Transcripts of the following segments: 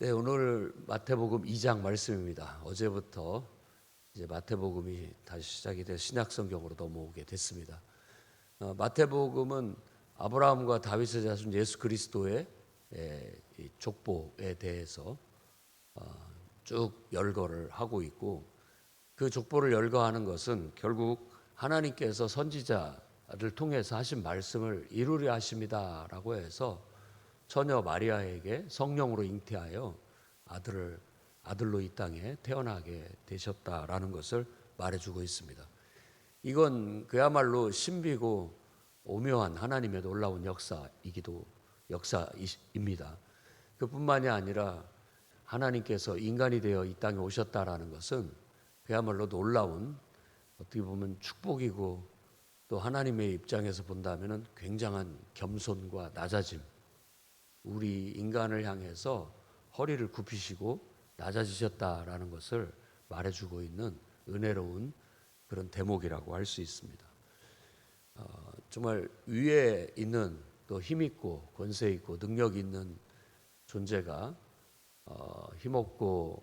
네, 오늘 마태복음 2장 말씀입니다. 어제부터 이제 마태복음이 다시 시작이 돼 신약 성경으로 넘어오게 됐습니다. 마태복음은 아브라함과 다윗의 자손 예수 그리스도의 이 족보에 대해서 쭉 열거를 하고 있고, 그 족보를 열거하는 것은 결국 하나님께서 선지자를 통해서 하신 말씀을 이루려 하십니다라고 해서 처녀 마리아에게 성령으로 잉태하여 아들로 이 땅에 태어나게 되셨다라는 것을 말해주고 있습니다. 이건 그야말로 신비고 오묘한 하나님의 놀라운 역사입니다. 그뿐만이 아니라 하나님께서 인간이 되어 이 땅에 오셨다라는 것은 그야말로 놀라운, 어떻게 보면 축복이고, 또 하나님의 입장에서 본다면 굉장한 겸손과 낮아짐, 우리 인간을 향해서 허리를 굽히시고 낮아지셨다라는 것을 말해주고 있는 은혜로운 그런 대목이라고 할 수 있습니다. 정말 위에 있는, 또 힘있고 권세 있고 능력 있는 존재가 힘없고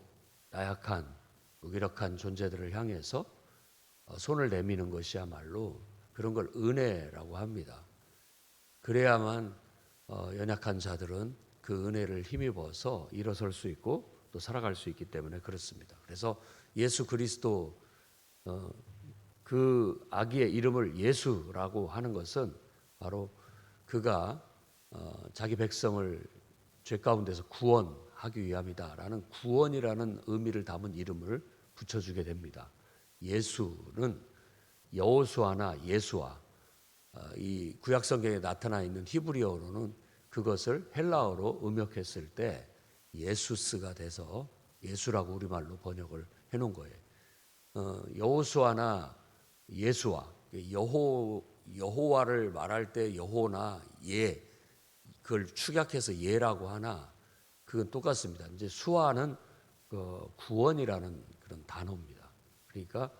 나약한 무기력한 존재들을 향해서 손을 내미는 것이야말로 그런 걸 은혜라고 합니다. 그래야만 연약한 자들은 그 은혜를 힘입어서 일어설 수 있고 또 살아갈 수 있기 때문에 그렇습니다. 그래서 예수 그리스도, 그 아기의 이름을 예수라고 하는 것은 바로 그가 자기 백성을 죄 가운데서 구원하기 위함이다라는 구원이라는 의미를 담은 이름을 붙여주게 됩니다. 예수는 여호수아나 예수아, 이 구약 성경에 나타나 있는 히브리어로는 그것을 헬라어로 음역했을 때 예수스가 돼서 예수라고 우리말로 번역을 해놓은 거예요. 여호수아나 예수아, 여호와를 말할 때 여호나 예, 그걸 축약해서 예라고 하나, 그건 똑같습니다. 이제 수아는 구원이라는 그런 단어입니다. 그러니까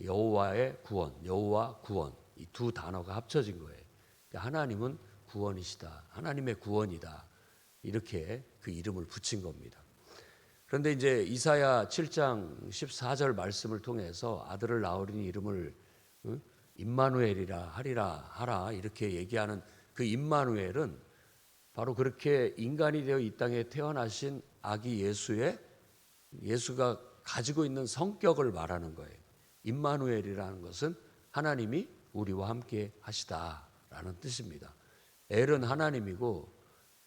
여호와의 구원, 여호와 구원, 이 두 단어가 합쳐진 거예요. 그러니까 하나님은 구원이시다, 하나님의 구원이다, 이렇게 그 이름을 붙인 겁니다. 그런데 이제 이사야 7장 14절 말씀을 통해서 아들을 낳으리니 이름을 임마누엘이라 하라 이렇게 얘기하는 그 임마누엘은 바로 그렇게 인간이 되어 이 땅에 태어나신 아기 예수가 가지고 있는 성격을 말하는 거예요. 임마누엘이라는 것은 하나님이 우리와 함께 하시다라는 뜻입니다. 엘은 하나님이고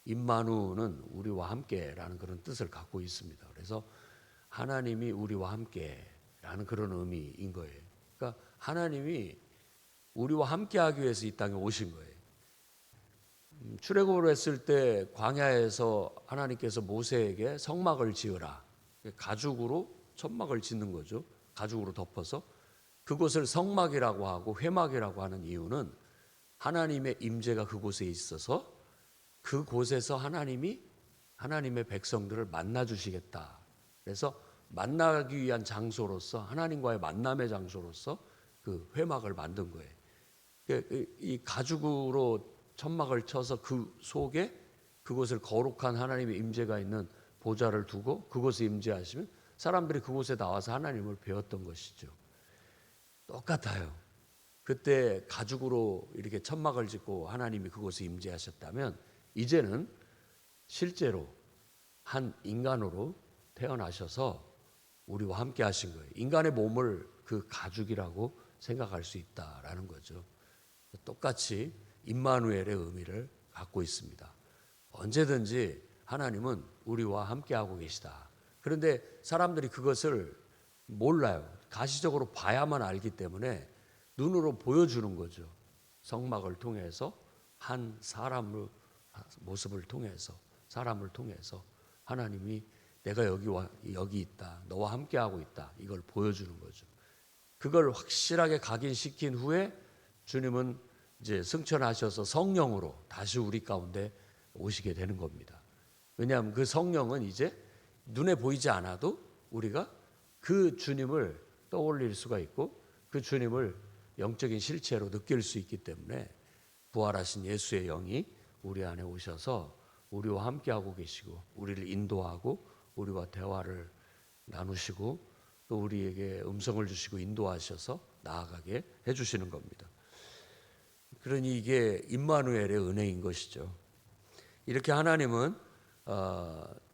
임마누는 우리와 함께라는 그런 뜻을 갖고 있습니다. 그래서 하나님이 우리와 함께라는 그런 의미인 거예요. 그러니까 하나님이 우리와 함께하기 위해서 이 땅에 오신 거예요. 출애굽을 했을 때 광야에서 하나님께서 모세에게 성막을 지으라, 가죽으로 천막을 짓는 거죠. 가죽으로 덮어서 그곳을 성막이라고 하고 회막이라고 하는 이유는 하나님의 임재가 그곳에 있어서 그곳에서 하나님이 하나님의 백성들을 만나 주시겠다. 그래서 만나기 위한 장소로서, 하나님과의 만남의 장소로서 그 회막을 만든 거예요. 이 가죽으로 천막을 쳐서 그 속에 그곳을 거룩한 하나님의 임재가 있는 보좌를 두고 그곳에 임재하시면 사람들이 그곳에 나와서 하나님을 배웠던 것이죠. 똑같아요. 그때 가죽으로 이렇게 천막을 짓고 하나님이 그곳에 임재하셨다면 이제는 실제로 한 인간으로 태어나셔서 우리와 함께 하신 거예요. 인간의 몸을 그 가죽이라고 생각할 수 있다라는 거죠. 똑같이 임마누엘의 의미를 갖고 있습니다. 언제든지 하나님은 우리와 함께하고 계시다. 그런데 사람들이 그것을 몰라요. 가시적으로 봐야만 알기 때문에 눈으로 보여주는 거죠. 성막을 통해서 한 사람의 모습을 통해서, 사람을 통해서 하나님이 내가 여기 있다, 너와 함께하고 있다, 이걸 보여주는 거죠. 그걸 확실하게 각인시킨 후에 주님은 이제 승천하셔서 성령으로 다시 우리 가운데 오시게 되는 겁니다. 왜냐하면 그 성령은 이제 눈에 보이지 않아도 우리가 그 주님을 떠올릴 수가 있고 그 주님을 영적인 실체로 느낄 수 있기 때문에 부활하신 예수의 영이 우리 안에 오셔서 우리와 함께하고 계시고 우리를 인도하고 우리와 대화를 나누시고 또 우리에게 음성을 주시고 인도하셔서 나아가게 해주시는 겁니다. 그러니 이게 임마누엘의 은혜인 것이죠. 이렇게 하나님은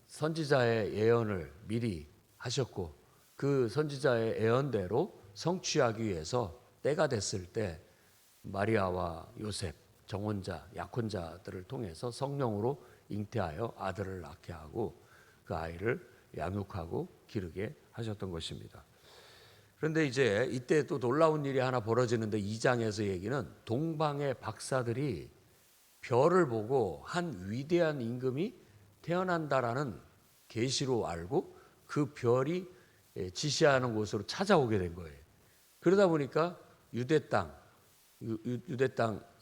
선지자의 예언을 미리 하셨고 그 선지자의 예언대로 성취하기 위해서 때가 됐을 때 마리아와 요셉, 정혼자, 약혼자들을 통해서 성령으로 잉태하여 아들을 낳게 하고 그 아이를 양육하고 기르게 하셨던 것입니다. 그런데 이제 이때 또 놀라운 일이 하나 벌어지는데 2장에서 얘기는 동방의 박사들이 별을 보고 한 위대한 임금이 태어난다라는 계시로 알고 그 별이 지시하는 곳으로 찾아오게 된 거예요. 그러다 보니까 유대 땅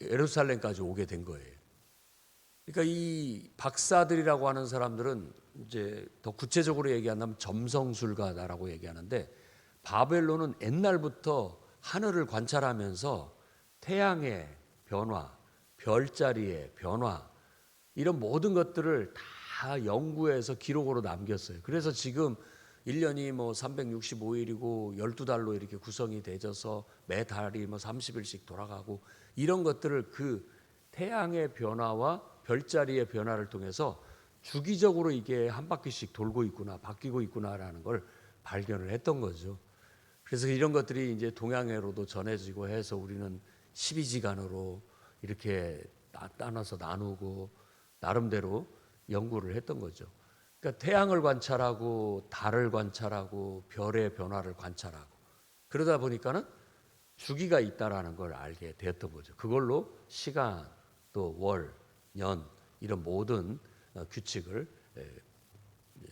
예루살렘까지 오게 된 거예요. 그러니까 이 박사들이라고 하는 사람들은 이제 더 구체적으로 얘기한다면 점성술가다라고 얘기하는데 바벨론은 옛날부터 하늘을 관찰하면서 태양의 변화, 별자리의 변화 이런 모든 것들을 다 연구해서 기록으로 남겼어요. 그래서 지금 1년이 뭐 365일이고 12달로 이렇게 구성이 되져서 매 달이 뭐 30일씩 돌아가고 이런 것들을 그 태양의 변화와 별자리의 변화를 통해서 주기적으로 이게 한 바퀴씩 돌고 있구나, 바뀌고 있구나라는 걸 발견을 했던 거죠. 그래서 이런 것들이 이제 동양으로도 전해지고 해서 우리는 12지간으로 이렇게 나눠서 나누고 나름대로 연구를 했던 거죠. 그러니까 태양을 관찰하고 달을 관찰하고 별의 변화를 관찰하고 그러다 보니까는 주기가 있다라는 걸 알게 되었던 거죠. 그걸로 시간 또 월, 년 이런 모든 규칙을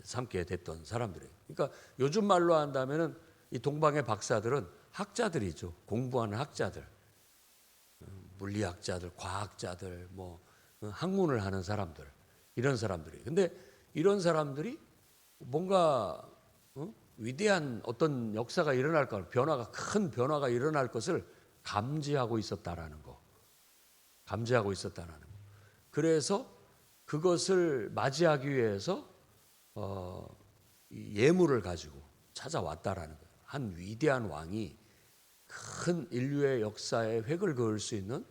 삼게 됐던 사람들이에요. 그러니까 요즘 말로 한다면은 이 동방의 박사들은 학자들이죠. 공부하는 학자들, 물리학자들, 과학자들, 뭐 학문을 하는 사람들 이런 사람들이. 근데 이런 사람들이 뭔가 위대한 어떤 역사가 일어날 것, 큰 변화가 일어날 것을 감지하고 있었다라는 거, 감지하고 있었다라는 거. 그래서 그것을 맞이하기 위해서 예물을 가지고 찾아왔다라는 거예요. 한 위대한 왕이 큰 인류의 역사에 획을 그을 수 있는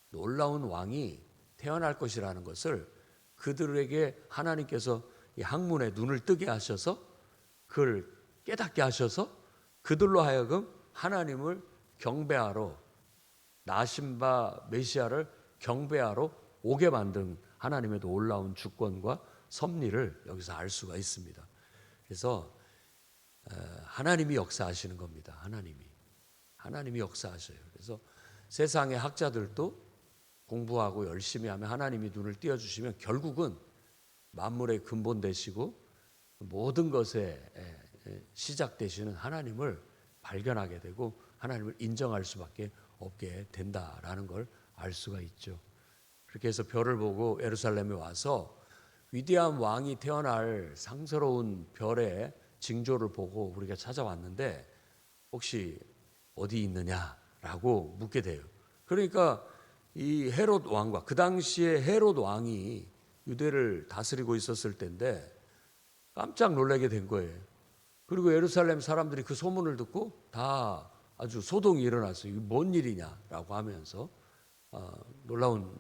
놀라운 왕이 태어날 것이라는 것을 그들에게 하나님께서 이 학문에 눈을 뜨게 하셔서 그걸 깨닫게 하셔서 그들로 하여금 하나님을 경배하러 나신 바 메시아를 경배하러 오게 만든 하나님의 놀라운 주권과 섭리를 여기서 알 수가 있습니다. 그래서 하나님이 역사하시는 겁니다. 하나님이 역사하셔요. 그래서 세상의 학자들도 공부하고 열심히 하면 하나님이 눈을 띄워주시면 결국은 만물의 근본 되시고 모든 것에 시작 되시는 하나님을 발견하게 되고 하나님을 인정할 수밖에 없게 된다라는 걸 알 수가 있죠. 그렇게 해서 별을 보고 예루살렘에 와서 위대한 왕이 태어날 상스러운 별의 징조를 보고 우리가 찾아왔는데 혹시 어디 있느냐라고 묻게 돼요. 그러니까 이 헤롯 왕과 그 당시에 헤롯 왕이 유대를 다스리고 있었을 때인데 깜짝 놀라게 된 거예요. 그리고 예루살렘 사람들이 그 소문을 듣고 다 아주 소동이 일어났어요. 이게 뭔 일이냐라고 하면서 놀라운.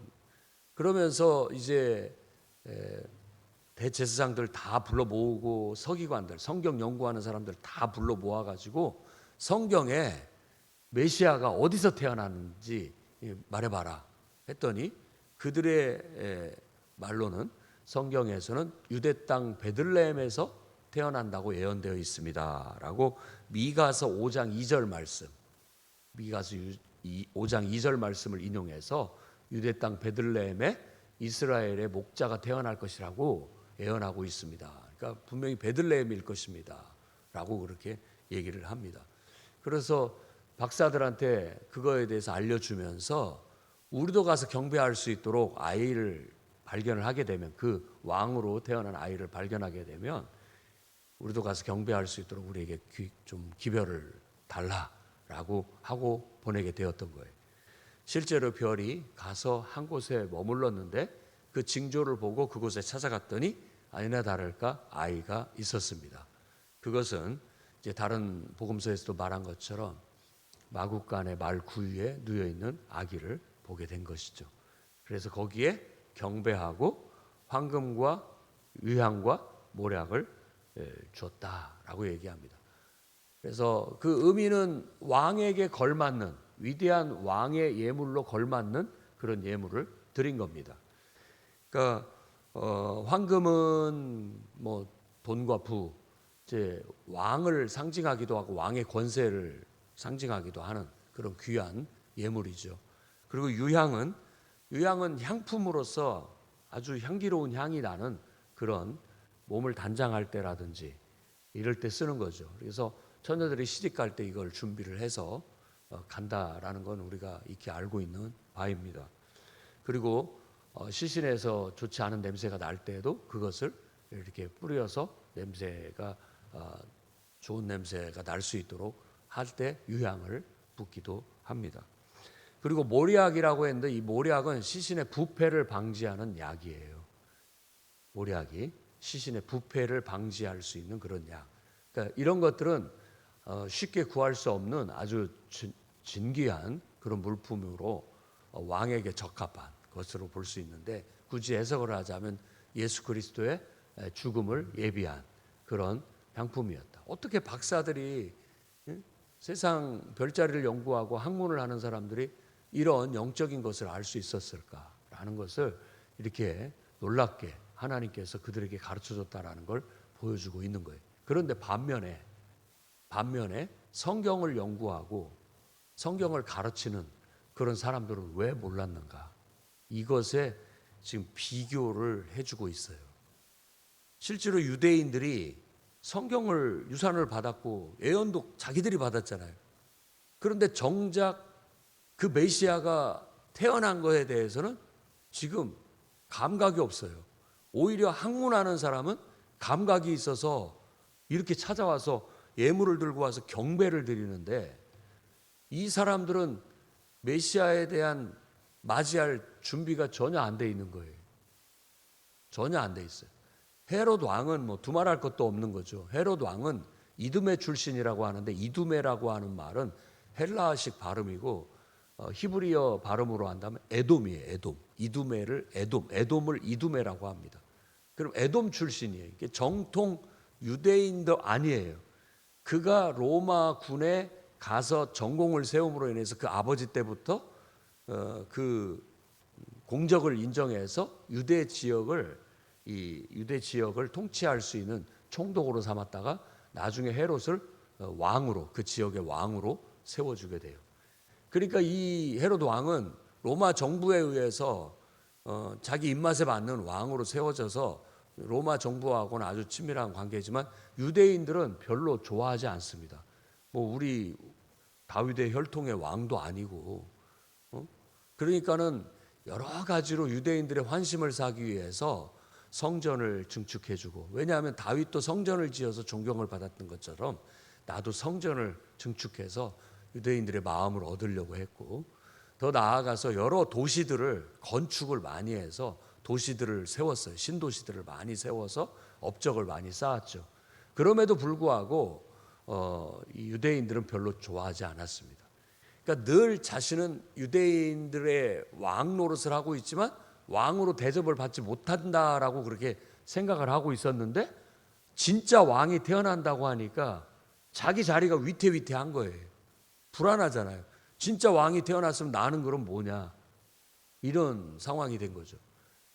그러면서 이제 대제사장들 다 불러 모으고 서기관들, 성경 연구하는 사람들 다 불러 모아가지고 성경에 메시아가 어디서 태어났는지 말해봐라 했더니 그들의 말로는 성경에서는 유대 땅 베들레헴에서 태어난다고 예언되어 있습니다라고 미가서 5장 2절 말씀, 미가서 5장 2절 말씀을 인용해서 유대 땅 베들레헴에 이스라엘의 목자가 태어날 것이라고 예언하고 있습니다. 그러니까 분명히 베들레헴일 것입니다라고 그렇게 얘기를 합니다. 그래서 박사들한테 그거에 대해서 알려주면서 우리도 가서 경배할 수 있도록 아이를 발견을 하게 되면 그 왕으로 태어난 아이를 발견하게 되면 우리도 가서 경배할 수 있도록 우리에게 좀 기별을 달라라고 하고 보내게 되었던 거예요. 실제로 별이 가서 한 곳에 머물렀는데 그 징조를 보고 그곳에 찾아갔더니 아니나 다를까 아이가 있었습니다. 그것은 이제 다른 복음서에서도 말한 것처럼 마구간의 말 구유에 누워 있는 아기를 보게 된 것이죠. 그래서 거기에 경배하고 황금과 유향과 모략을 줬다라고 얘기합니다. 그래서 그 의미는 왕에게 걸맞는, 위대한 왕의 예물로 걸맞는 그런 예물을 드린 겁니다. 그러니까 황금은 뭐 돈과 부, 이제 왕을 상징하기도 하고 왕의 권세를 상징하기도 하는 그런 귀한 예물이죠. 그리고 유향은 향품으로서 아주 향기로운 향이 나는 그런 몸을 단장할 때라든지 이럴 때 쓰는 거죠. 그래서 처녀들이 시집 갈 때 이걸 준비를 해서 간다라는 건 우리가 익히 알고 있는 바입니다. 그리고 시신에서 좋지 않은 냄새가 날 때에도 그것을 이렇게 뿌려서 냄새가 좋은 냄새가 날 수 있도록 할 때 유향을 붓기도 합니다. 그리고 모략이라고 했는데 이 모략은 시신의 부패를 방지하는 약이에요. 모략이 시신의 부패를 방지할 수 있는 그런 약. 그러니까 이런 것들은 쉽게 구할 수 없는 아주 진귀한 그런 물품으로 왕에게 적합한 것으로 볼 수 있는데, 굳이 해석을 하자면 예수 그리스도의 죽음을 예비한 그런 향품이었다. 어떻게 박사들이, 세상 별자리를 연구하고 학문을 하는 사람들이 이런 영적인 것을 알 수 있었을까라는 것을 이렇게 놀랍게 하나님께서 그들에게 가르쳐줬다라는 걸 보여주고 있는 거예요. 그런데 반면에 성경을 연구하고 성경을 가르치는 그런 사람들은 왜 몰랐는가? 이것에 지금 비교를 해주고 있어요. 실제로 유대인들이 성경을 유산을 받았고 예언도 자기들이 받았잖아요. 그런데 정작 그 메시아가 태어난 것에 대해서는 지금 감각이 없어요. 오히려 학문하는 사람은 감각이 있어서 이렇게 찾아와서 예물을 들고 와서 경배를 드리는데, 이 사람들은 메시아에 대한 맞이할 준비가 전혀 안 돼 있는 거예요. 전혀 안 돼 있어요. 헤롯 왕은 뭐 두말할 것도 없는 거죠. 헤롯 왕은 이두메 출신이라고 하는데, 이두메라고 하는 말은 헬라식 발음이고 히브리어 발음으로 한다면 에돔이에요. 에돔. 이두메를 에돔을 이두메라고 합니다. 그럼 에돔 출신이에요. 이게 정통 유대인도 아니에요. 그가 로마 군에 가서 전공을 세움으로 인해서 그 아버지 때부터 그 공적을 인정해서 유대 지역을 통치할 수 있는 총독으로 삼았다가 나중에 헤롯을 왕으로, 그 지역의 왕으로 세워주게 돼요. 그러니까 이 헤롯 왕은 로마 정부에 의해서 자기 입맛에 맞는 왕으로 세워져서 로마 정부하고는 아주 친밀한 관계지만 유대인들은 별로 좋아하지 않습니다. 뭐 우리 다윗의 혈통의 왕도 아니고, 그러니까는 여러 가지로 유대인들의 환심을 사기 위해서 성전을 증축해주고, 왜냐하면 다윗도 성전을 지어서 존경을 받았던 것처럼 나도 성전을 증축해서 유대인들의 마음을 얻으려고 했고, 더 나아가서 여러 도시들을 건축을 많이 해서 도시들을 세웠어요. 신도시들을 많이 세워서 업적을 많이 쌓았죠. 그럼에도 불구하고 이 유대인들은 별로 좋아하지 않았습니다. 그러니까 늘 자신은 유대인들의 왕 노릇을 하고 있지만 왕으로 대접을 받지 못한다라고 그렇게 생각을 하고 있었는데, 진짜 왕이 태어난다고 하니까 자기 자리가 위태위태한 거예요. 불안하잖아요. 진짜 왕이 태어났으면 나는 그럼 뭐냐, 이런 상황이 된 거죠.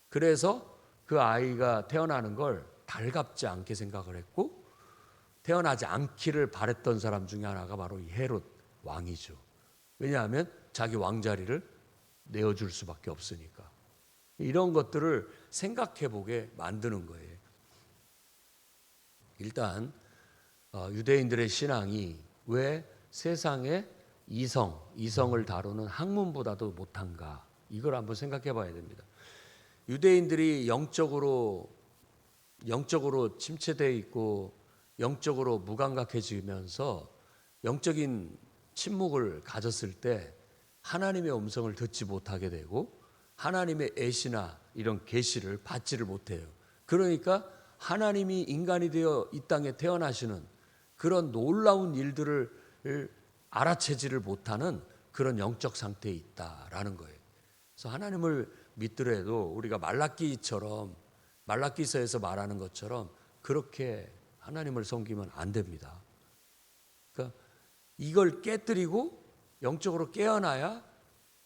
그래서 그 아이가 태어나는 걸 달갑지 않게 생각을 했고, 태어나지 않기를 바랬던 사람 중에 하나가 바로 이 헤롯 왕이죠. 왜냐하면 자기 왕자리를 내어줄 수밖에 없으니까. 이런 것들을 생각해 보게 만드는 거예요. 유대인들의 신앙이 왜 세상의 이성을 다루는 학문보다도 못한가, 이걸 한번 생각해 봐야 됩니다. 유대인들이 영적으로 침체되어 있고 영적으로 무감각해지면서 영적인 침묵을 가졌을 때 하나님의 음성을 듣지 못하게 되고 하나님의 애시나 이런 계시를 받지를 못해요. 그러니까 하나님이 인간이 되어 이 땅에 태어나시는 그런 놀라운 일들을 알아채지를 못하는 그런 영적 상태에 있다라는 거예요. 그래서 하나님을 믿더라도 우리가 말라기서에서 말하는 것처럼 그렇게 하나님을 섬기면 안 됩니다. 그러니까 이걸 깨뜨리고 영적으로 깨어나야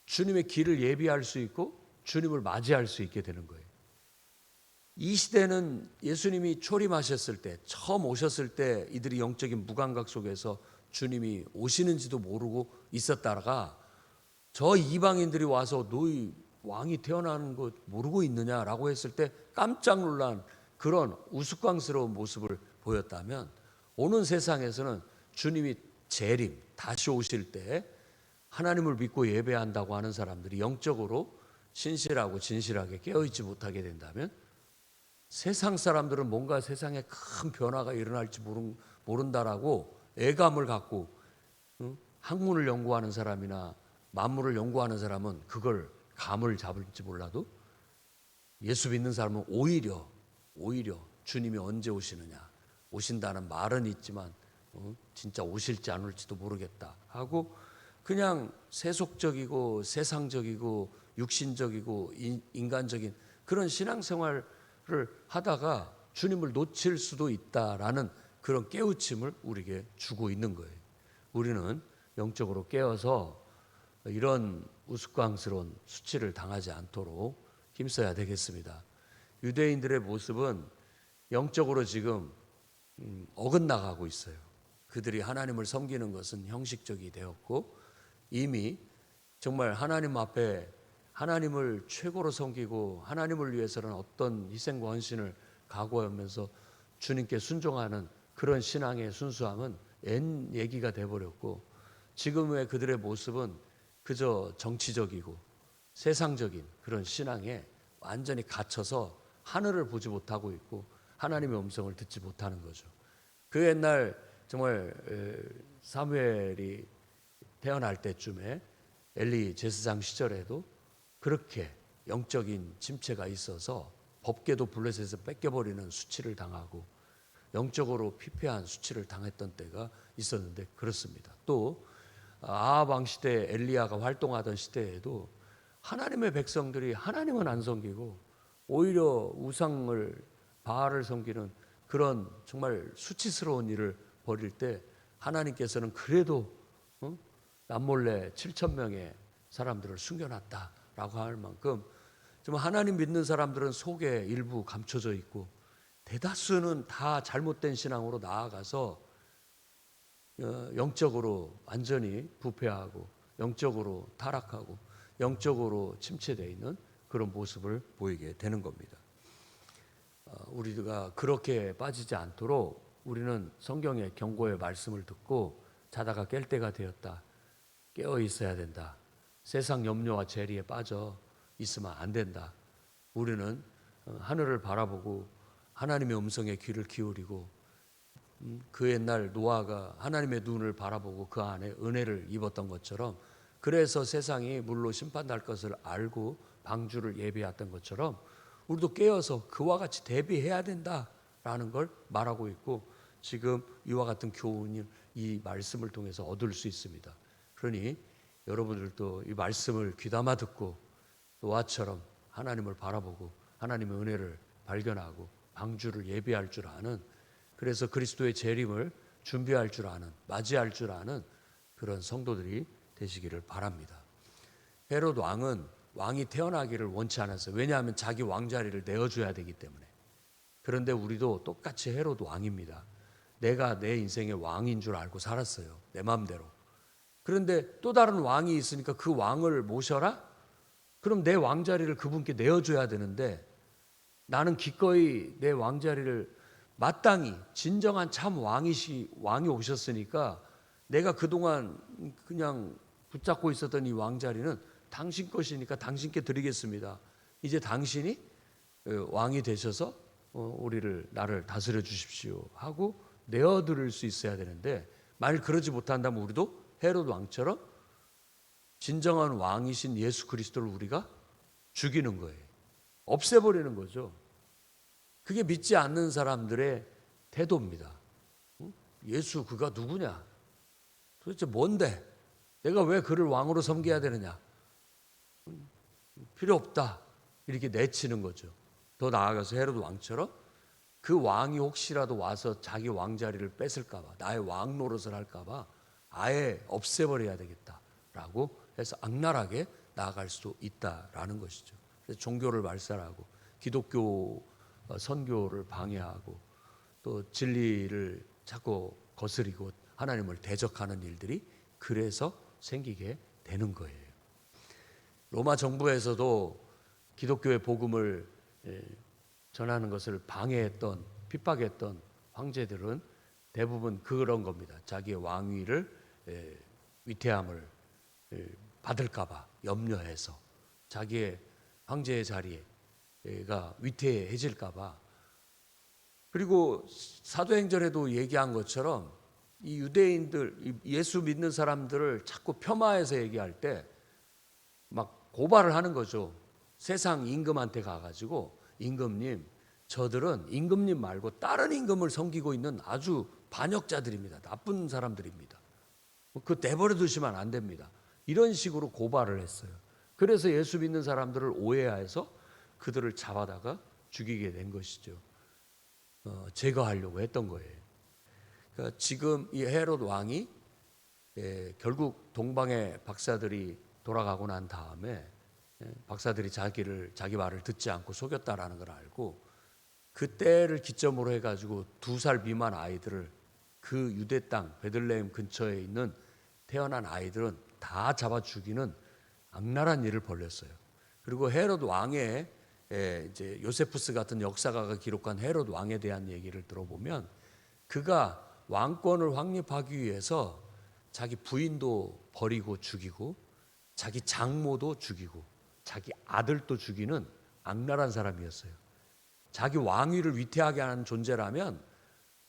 주님의 길을 예비할 수 있고 주님을 맞이할 수 있게 되는 거예요. 이 시대는 예수님이 초림하셨을 때, 처음 오셨을 때 이들이 영적인 무감각 속에서 주님이 오시는지도 모르고 있었다가 저 이방인들이 와서 너희 왕이 태어나는 거 모르고 있느냐라고 했을 때 깜짝 놀란 그런 우스꽝스러운 모습을 보였다면, 오는 세상에서는 주님이 재림, 다시 오실 때 하나님을 믿고 예배한다고 하는 사람들이 영적으로 신실하고 진실하게 깨어있지 못하게 된다면, 세상 사람들은 뭔가 세상에 큰 변화가 일어날지 모른다라고 애감을 갖고 학문을 연구하는 사람이나 만물을 연구하는 사람은 그걸 감을 잡을지 몰라도, 예수 믿는 사람은 오히려 주님이 언제 오시느냐, 오신다는 말은 있지만 진짜 오실지 안 올지도 모르겠다 하고 그냥 세속적이고 세상적이고 육신적이고 인간적인 그런 신앙생활을 하다가 주님을 놓칠 수도 있다라는 그런 깨우침을 우리에게 주고 있는 거예요. 우리는 영적으로 깨어서 이런 우스꽝스러운 수치를 당하지 않도록 힘써야 되겠습니다. 유대인들의 모습은 영적으로 지금 어긋나가고 있어요. 그들이 하나님을 섬기는 것은 형식적이 되었고, 이미 정말 하나님 앞에 하나님을 최고로 섬기고 하나님을 위해서는 어떤 희생과 헌신을 각오하면서 주님께 순종하는 그런 신앙의 순수함은 옛 얘기가 돼버렸고, 지금의 그들의 모습은 그저 정치적이고 세상적인 그런 신앙에 완전히 갇혀서 하늘을 보지 못하고 있고 하나님의 음성을 듣지 못하는 거죠. 그 옛날 정말 사무엘이 태어날 때쯤에 엘리 제사장 시절에도 그렇게 영적인 침체가 있어서 법궤도 블레셋에서 뺏겨버리는 수치를 당하고 영적으로 피폐한 수치를 당했던 때가 있었는데 그렇습니다. 또 아합 왕 시대 엘리야가 활동하던 시대에도 하나님의 백성들이 하나님은 안 섬기고 오히려 우상을 바알을 섬기는 그런 정말 수치스러운 일을 벌일 때 하나님께서는 그래도 남몰래 7,000명의 사람들을 숨겨놨다라고 할 만큼 좀 하나님 믿는 사람들은 속에 일부 감춰져 있고 대다수는 다 잘못된 신앙으로 나아가서 영적으로 완전히 부패하고 영적으로 타락하고 영적으로 침체되어 있는 그런 모습을 보이게 되는 겁니다. 우리가 그렇게 빠지지 않도록 우리는 성경의 경고의 말씀을 듣고 자다가 깰 때가 되었다, 깨어 있어야 된다, 세상 염려와 재리에 빠져 있으면 안 된다. 우리는 하늘을 바라보고 하나님의 음성에 귀를 기울이고 그 옛날 노아가 하나님의 눈을 바라보고 그 안에 은혜를 입었던 것처럼, 그래서 세상이 물로 심판할 것을 알고 방주를 예비했던 것처럼 우리도 깨어서 그와 같이 대비해야 된다라는 걸 말하고 있고, 지금 이와 같은 교훈을 이 말씀을 통해서 얻을 수 있습니다. 그러니 여러분들도 이 말씀을 귀담아 듣고 노아처럼 하나님을 바라보고 하나님의 은혜를 발견하고 방주를 예비할 줄 아는, 그래서 그리스도의 재림을 준비할 줄 아는, 맞이할 줄 아는 그런 성도들이 되시기를 바랍니다. 헤롯 왕은 왕이 태어나기를 원치 않았어요. 왜냐하면 자기 왕자리를 내어줘야 되기 때문에. 그런데 우리도 똑같이 헤롯 왕입니다. 내가 내 인생의 왕인 줄 알고 살았어요. 내 마음대로. 그런데 또 다른 왕이 있으니까 그 왕을 모셔라? 그럼 내 왕자리를 그분께 내어줘야 되는데, 나는 기꺼이 내 왕자리를 마땅히 진정한 참 왕이 오셨으니까 내가 그동안 그냥 붙잡고 있었던 이 왕자리는 당신 것이니까 당신께 드리겠습니다. 이제 당신이 왕이 되셔서 나를 다스려 주십시오 하고 내어드릴 수 있어야 되는데, 만일 그러지 못한다면 우리도 헤롯 왕처럼 진정한 왕이신 예수 그리스도를 우리가 죽이는 거예요. 없애버리는 거죠. 그게 믿지 않는 사람들의 태도입니다. 예수 그가 누구냐? 도대체 뭔데? 내가 왜 그를 왕으로 섬겨야 되느냐? 필요 없다. 이렇게 내치는 거죠. 더 나아가서 헤로드 왕처럼 그 왕이 혹시라도 와서 자기 왕자리를 뺏을까 봐, 나의 왕 노릇을 할까 봐 아예 없애버려야 되겠다라고 해서 악랄하게 나아갈 수도 있다라는 것이죠. 그래서 종교를 말살하고 기독교 선교를 방해하고 또 진리를 자꾸 거스리고 하나님을 대적하는 일들이 그래서 생기게 되는 거예요. 로마 정부에서도 기독교의 복음을 전하는 것을 방해했던, 핍박했던 황제들은 대부분 그런 겁니다. 자기의 왕위를 위태함을 받을까 봐 염려해서 자기의 황제의 자리가 위태해질까 봐. 그리고 사도행전에도 얘기한 것처럼 이 유대인들, 예수 믿는 사람들을 자꾸 폄하해서 얘기할 때 막 고발을 하는 거죠. 세상 임금한테 가가지고 임금님, 저들은 임금님 말고 다른 임금을 섬기고 있는 아주 반역자들입니다. 나쁜 사람들입니다. 그 내버려 두시면 안 됩니다. 이런 식으로 고발을 했어요. 그래서 예수 믿는 사람들을 오해해서 그들을 잡아다가 죽이게 된 것이죠. 제거하려고 했던 거예요. 그러니까 지금 이 헤롯 왕이 결국 동방의 박사들이 돌아가고 난 다음에 박사들이 자기 말을 듣지 않고 속였다라는 걸 알고 그때를 기점으로 해가지고 2살 미만 아이들을 그 유대 땅 베들레헴 근처에 있는 태어난 아이들은 다 잡아 죽이는 악랄한 일을 벌였어요. 그리고 헤롯 왕의 이제 요세푸스 같은 역사가가 기록한 헤롯 왕에 대한 얘기를 들어보면 그가 왕권을 확립하기 위해서 자기 부인도 버리고 죽이고 자기 장모도 죽이고 자기 아들도 죽이는 악랄한 사람이었어요. 자기 왕위를 위태하게 하는 존재라면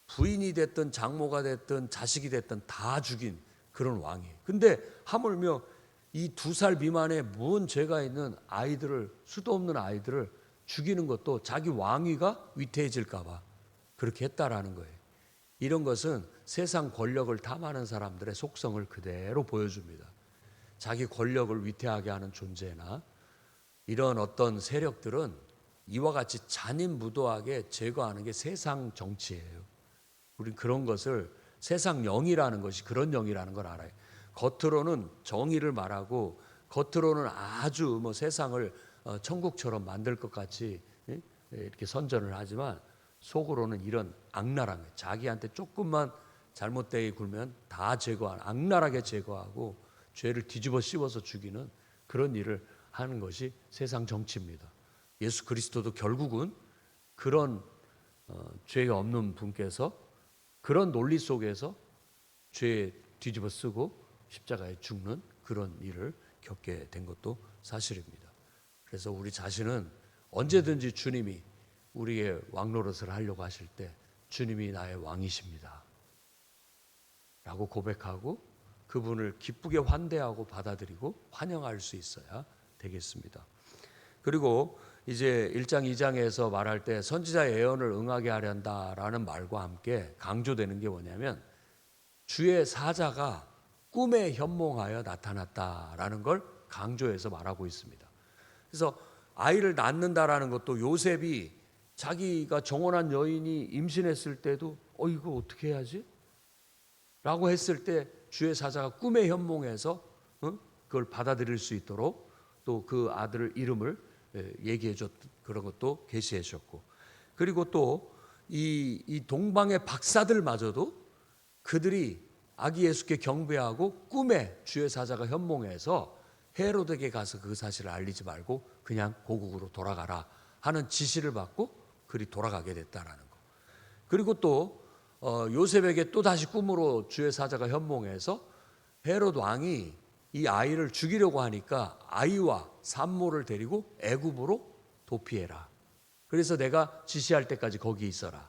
부인이 됐든 장모가 됐든 자식이 됐든 다 죽인 그런 왕이에요. 근데 하물며 이 2살 미만의 무슨 죄가 있는 아이들을, 수도 없는 아이들을 죽이는 것도 자기 왕위가 위태해질까 봐 그렇게 했다라는 거예요. 이런 것은 세상 권력을 탐하는 사람들의 속성을 그대로 보여줍니다. 자기 권력을 위태하게 하는 존재나 이런 어떤 세력들은 이와 같이 잔인무도하게 제거하는 게 세상 정치예요. 우린 그런 것을 세상 영이라는 것이 그런 영이라는 걸 알아요. 겉으로는 정의를 말하고 겉으로는 아주 뭐 세상을 천국처럼 만들 것 같이 이렇게 선전을 하지만 속으로는 이런 악랄한 거예요. 자기한테 조금만 잘못되게 굴면 다 제거하는, 악랄하게 제거하고 죄를 뒤집어 씌워서 죽이는 그런 일을 하는 것이 세상 정치입니다. 예수 그리스도도 결국은 그런 죄가 없는 분께서 그런 논리 속에서 죄에 뒤집어 쓰고 십자가에 죽는 그런 일을 겪게 된 것도 사실입니다. 그래서 우리 자신은 언제든지 주님이 우리의 왕 노릇을 하려고 하실 때 주님이 나의 왕이십니다 라고 고백하고 그분을 기쁘게 환대하고 받아들이고 환영할 수 있어야 되겠습니다. 그리고 이제 1장 2장에서 말할 때 선지자의 예언을 응하게 하려 한다라는 말과 함께 강조되는 게 뭐냐면 주의 사자가 꿈에 현몽하여 나타났다라는 걸 강조해서 말하고 있습니다. 그래서 아이를 낳는다라는 것도 요셉이 자기가 정혼한 여인이 임신했을 때도 이거 어떻게 해야지? 라고 했을 때 주의 사자가 꿈에 현몽해서 그걸 받아들일 수 있도록 또 그 아들의 이름을 얘기해 줬던 그런 것도 계시해 주셨고, 그리고 또 이 동방의 박사들마저도 그들이 아기 예수께 경배하고 꿈에 주의 사자가 현몽해서 헤로드에게 가서 그 사실을 알리지 말고 그냥 고국으로 돌아가라 하는 지시를 받고 그리 돌아가게 됐다라는 거. 그리고 또 요셉에게 또 다시 꿈으로 주의 사자가 현몽해서 헤롯 왕이 이 아이를 죽이려고 하니까 아이와 산모를 데리고 애굽으로 도피해라. 그래서 내가 지시할 때까지 거기 있어라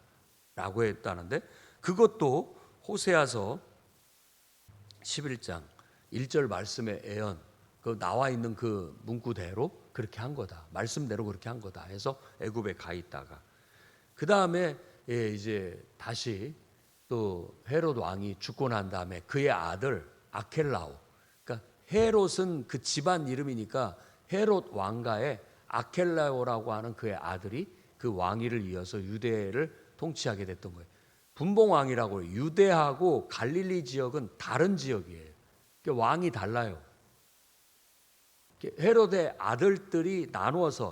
라고 했다는데, 그것도 호세아서 11장 1절 말씀의 예언, 그 나와 있는 그 문구대로 그렇게 한 거다. 말씀대로 그렇게 한 거다 해서 애굽에 가 있다가, 그 다음에 이제 다시 또 헤롯 왕이 죽고 난 다음에 그의 아들 아켈라오, 그러니까 헤롯은 그 집안 이름이니까 헤롯 왕가의 아켈라오라고 하는 그의 아들이 그 왕위를 이어서 유대를 통치하게 됐던 거예요. 분봉왕이라고 해요. 유대하고 갈릴리 지역은 다른 지역이에요. 그러니까 왕이 달라요. 헤롯의 아들들이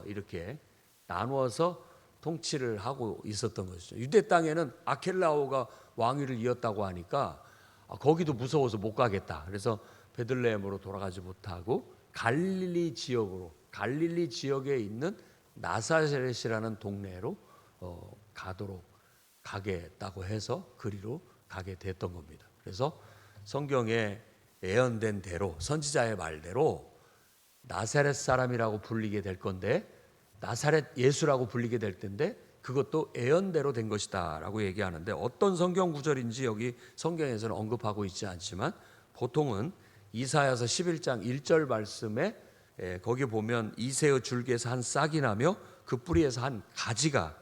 이렇게 나누어서 통치를 하고 있었던 것이죠. 유대 땅에는 아켈라오가 왕위를 이었다고 하니까 거기도 무서워서 못 가겠다. 그래서 베들레헴으로 돌아가지 못하고 갈릴리 지역에 있는 나사렛이라는 동네로 가겠다고 해서 그리로 가게 됐던 겁니다. 그래서 성경에 예언된 대로, 선지자의 말대로 나사렛 사람이라고 불리게 될 건데, 나사렛 예수라고 불리게 될 텐데, 그것도 예언대로 된 것이다라고 얘기하는데, 어떤 성경 구절인지 여기 성경에서는 언급하고 있지 않지만 보통은 이사야서 11장 1절 말씀에 거기 보면 이새의 줄기에서 한 싹이 나며 그 뿌리에서 한 가지가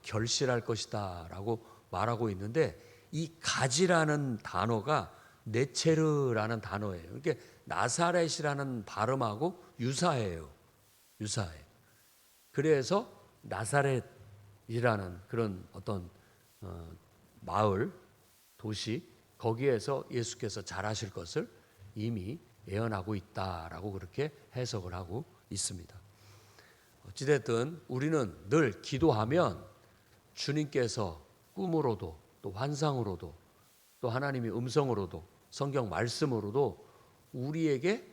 결실할 것이다 라고 말하고 있는데, 이 가지라는 단어가 네체르라는 단어예요. 그러니까 나사렛이라는 발음하고 유사해요. 그래서 나사렛이라는 그런 어떤 마을, 도시, 거기에서 예수께서 잘하실 것을 이미 예언하고 있다라고 그렇게 해석을 하고 있습니다. 어찌됐든 우리는 늘 기도하면 주님께서 꿈으로도 또 환상으로도 또 하나님의 음성으로도 성경 말씀으로도 우리에게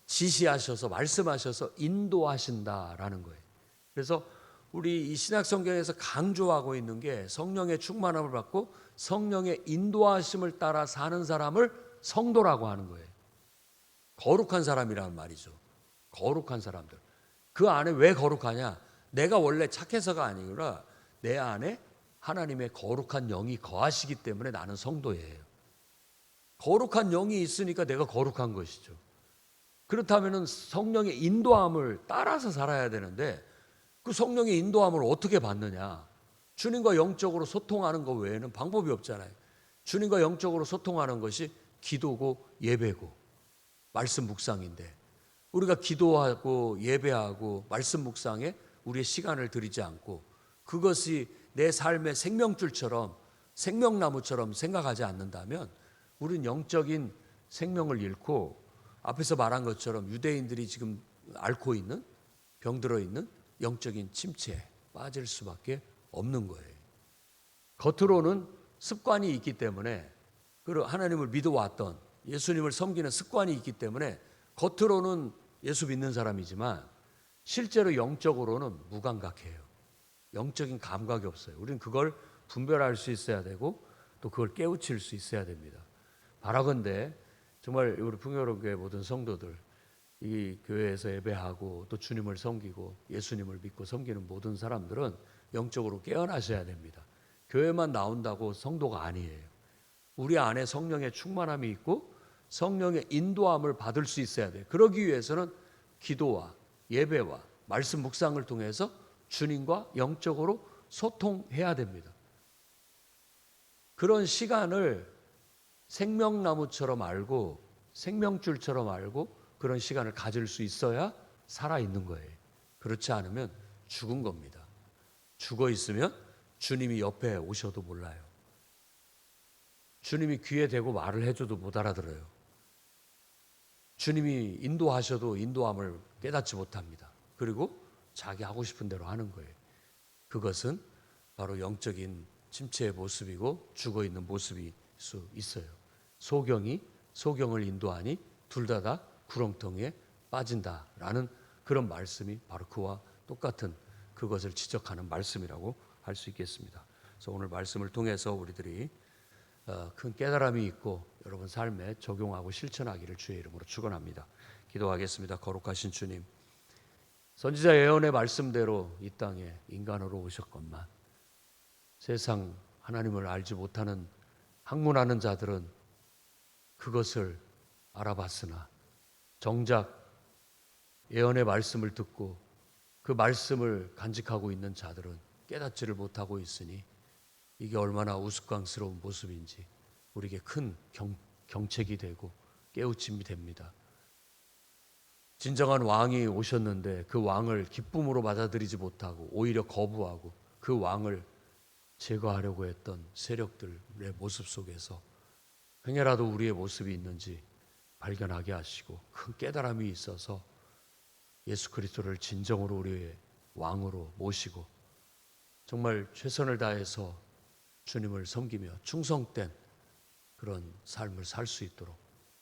지시하셔서 말씀하셔서 인도하신다라는 거예요. 그래서 우리 이 신약 성경에서 강조하고 있는 게 성령의 충만함을 받고 성령의 인도하심을 따라 사는 사람을 성도라고 하는 거예요. 거룩한 사람이라는 말이죠. 거룩한 사람들. 그 안에 왜 거룩하냐? 내가 원래 착해서가 아니라 내 안에 하나님의 거룩한 영이 거하시기 때문에 나는 성도예요. 거룩한 영이 있으니까 내가 거룩한 것이죠. 그렇다면 성령의 인도함을 따라서 살아야 되는데, 그 성령의 인도함을 어떻게 받느냐? 주님과 영적으로 소통하는 것 외에는 방법이 없잖아요. 주님과 영적으로 소통하는 것이 기도고 예배고 말씀 묵상인데, 우리가 기도하고 예배하고 말씀 묵상에 우리의 시간을 들이지 않고 그것이 내 삶의 생명줄처럼 생명나무처럼 생각하지 않는다면 우리는 영적인 생명을 잃고, 앞에서 말한 것처럼 유대인들이 지금 앓고 있는, 병들어 있는 영적인 침체에 빠질 수밖에 없는 거예요. 겉으로는 습관이 있기 때문에, 그리고 하나님을 믿어왔던 예수님을 섬기는 습관이 있기 때문에 겉으로는 예수 믿는 사람이지만 실제로 영적으로는 무감각해요. 영적인 감각이 없어요. 우리는 그걸 분별할 수 있어야 되고 또 그걸 깨우칠 수 있어야 됩니다. 바라건대 정말 우리 풍요로운교회 모든 성도들, 이 교회에서 예배하고 또 주님을 섬기고 예수님을 믿고 섬기는 모든 사람들은 영적으로 깨어나셔야 됩니다. 교회만 나온다고 성도가 아니에요. 우리 안에 성령의 충만함이 있고 성령의 인도함을 받을 수 있어야 돼요. 그러기 위해서는 기도와 예배와 말씀 묵상을 통해서 주님과 영적으로 소통해야 됩니다. 그런 시간을 생명나무처럼 알고 생명줄처럼 알고 그런 시간을 가질 수 있어야 살아있는 거예요. 그렇지 않으면 죽은 겁니다. 죽어 있으면 주님이 옆에 오셔도 몰라요. 주님이 귀에 대고 말을 해줘도 못 알아들어요. 주님이 인도하셔도 인도함을 깨닫지 못합니다. 그리고 자기 하고 싶은 대로 하는 거예요. 그것은 바로 영적인 침체의 모습이고 죽어 있는 모습일 수 있어요. 소경을 인도하니 둘 다 구렁텅이에 빠진다라는 그런 말씀이 바로 그와 똑같은 그것을 지적하는 말씀이라고 할 수 있겠습니다. 그래서 오늘 말씀을 통해서 우리들이 큰 깨달음이 있고 여러분 삶에 적용하고 실천하기를 주의 이름으로 축원합니다. 기도하겠습니다. 거룩하신 주님, 선지자 예언의 말씀대로 이 땅에 인간으로 오셨건만 세상 하나님을 알지 못하는 학문하는 자들은 그것을 알아봤으나 정작 예언의 말씀을 듣고 그 말씀을 간직하고 있는 자들은 깨닫지를 못하고 있으니 이게 얼마나 우스꽝스러운 모습인지 우리에게 큰 경책이 되고 깨우침이 됩니다. 진정한 왕이 오셨는데 그 왕을 기쁨으로 받아들이지 못하고 오히려 거부하고 그 왕을 제거하려고 했던 세력들의 모습 속에서 행여라도 우리의 모습이 있는지 발견하게 하시고 큰 깨달음이 있어서 예수 그리스도를 진정으로 우리의 왕으로 모시고 정말 최선을 다해서 주님을 섬기며 충성된 그런 삶을 살 수 있도록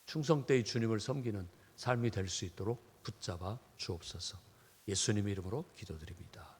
충성되이 주님을 섬기는 삶이 될 수 있도록 붙잡아 주옵소서. 예수님 이름으로 기도드립니다.